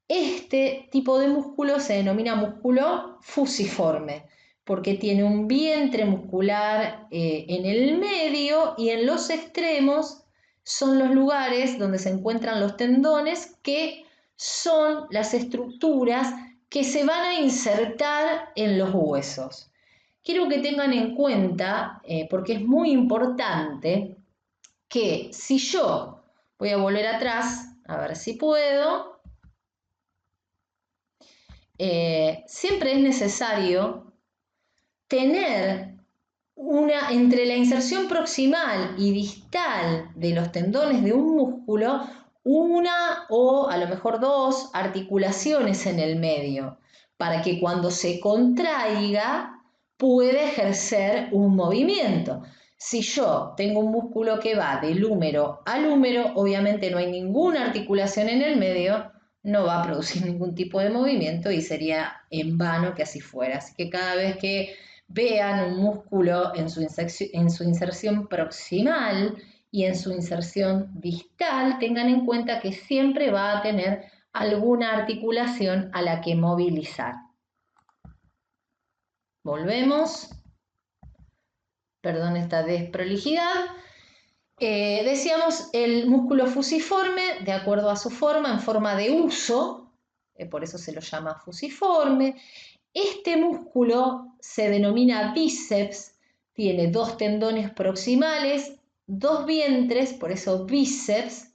este tipo de músculo se denomina músculo fusiforme porque tiene un vientre muscular en el medio y en los extremos son los lugares donde se encuentran los tendones, que son las estructuras que se van a insertar en los huesos. Quiero que tengan en cuenta, porque es muy importante, que si yo voy a volver atrás, a ver si puedo, siempre es necesario tener entre la inserción proximal y distal de los tendones de un músculo, una o a lo mejor dos articulaciones en el medio, para que cuando se contraiga pueda ejercer un movimiento. Si yo tengo un músculo que va del húmero al húmero, obviamente no hay ninguna articulación en el medio, no va a producir ningún tipo de movimiento y sería en vano que así fuera. Así que cada vez que vean un músculo en su inserción proximal y en su inserción distal, tengan en cuenta que siempre va a tener alguna articulación a la que movilizar. Volvemos. Perdón esta desprolijidad. Decíamos el músculo fusiforme, de acuerdo a su forma, en forma de huso, por eso se lo llama fusiforme. Este músculo se denomina bíceps, tiene dos tendones proximales, dos vientres, por eso bíceps,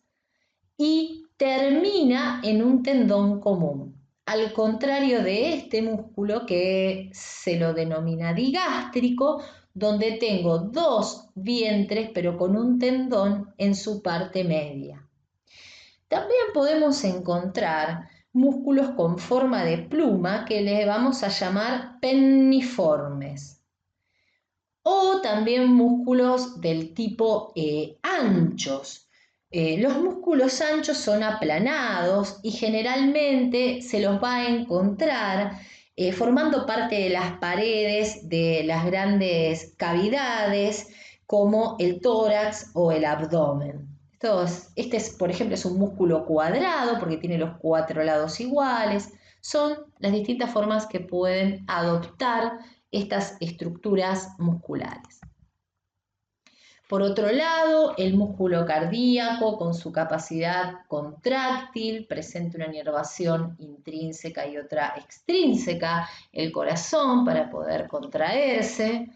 y termina en un tendón común. Al contrario de este músculo que se lo denomina digástrico, donde tengo dos vientres pero con un tendón en su parte media. También podemos encontrar músculos con forma de pluma que le vamos a llamar penniformes. O también músculos del tipo anchos. Los músculos anchos son aplanados y generalmente se los va a encontrar formando parte de las paredes de las grandes cavidades como el tórax o el abdomen. Este es, por ejemplo, es un músculo cuadrado porque tiene los cuatro lados iguales. Son las distintas formas que pueden adoptar estas estructuras musculares. Por otro lado, el músculo cardíaco, con su capacidad contráctil, presenta una inervación intrínseca y otra extrínseca, el corazón para poder contraerse.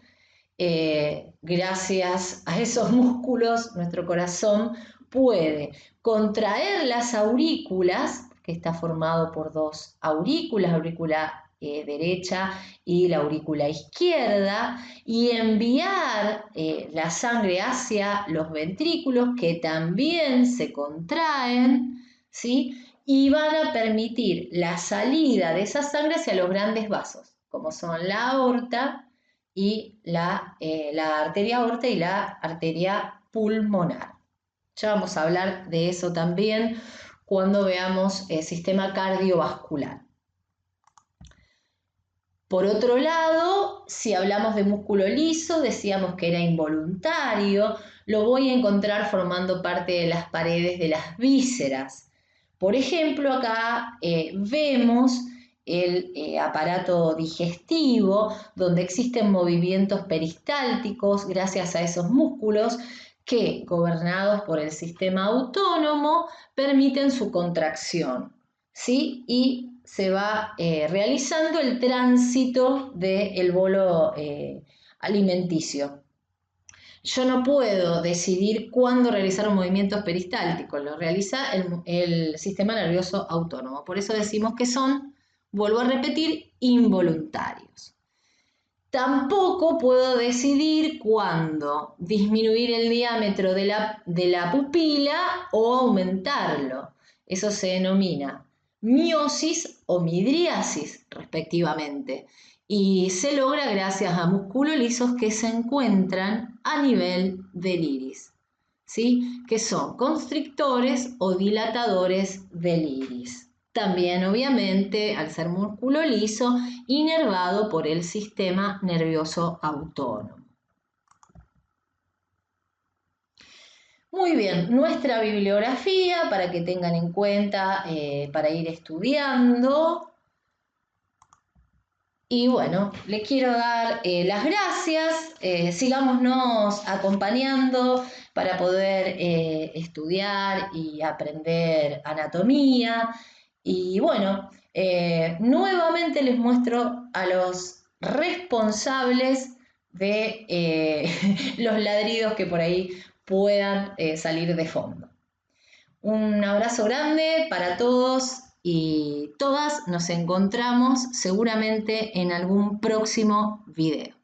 gracias a esos músculos, nuestro corazón puede contraer las aurículas, que está formado por dos aurículas, aurícula derecha y la aurícula izquierda, y enviar la sangre hacia los ventrículos, que también se contraen, ¿sí? Y van a permitir la salida de esa sangre hacia los grandes vasos, como son la aorta y la arteria aorta y la arteria pulmonar. Ya vamos a hablar de eso también cuando veamos el sistema cardiovascular. Por otro lado, si hablamos de músculo liso, decíamos que era involuntario, lo voy a encontrar formando parte de las paredes de las vísceras. Por ejemplo, acá vemos el aparato digestivo, donde existen movimientos peristálticos gracias a esos músculos que, gobernados por el sistema autónomo, permiten su contracción, ¿sí? Y se va realizando el tránsito del bolo alimenticio. Yo no puedo decidir cuándo realizar los movimientos peristálticos, lo realiza el sistema nervioso autónomo. Por eso decimos que son, vuelvo a repetir, involuntarios. Tampoco puedo decidir cuándo disminuir el diámetro de la pupila o aumentarlo. Eso se denomina miosis o midriasis, respectivamente, y se logra gracias a músculos lisos que se encuentran a nivel del iris, ¿sí? Que son constrictores o dilatadores del iris. También, obviamente, al ser músculo liso, inervado por el sistema nervioso autónomo. Muy bien, nuestra bibliografía para que tengan en cuenta para ir estudiando. Y bueno, les quiero dar las gracias, sigámonos acompañando para poder estudiar y aprender anatomía. Y bueno, nuevamente les muestro a los responsables de los ladridos que por ahí puedan salir de fondo. Un abrazo grande para todos y todas. Nos encontramos seguramente en algún próximo video.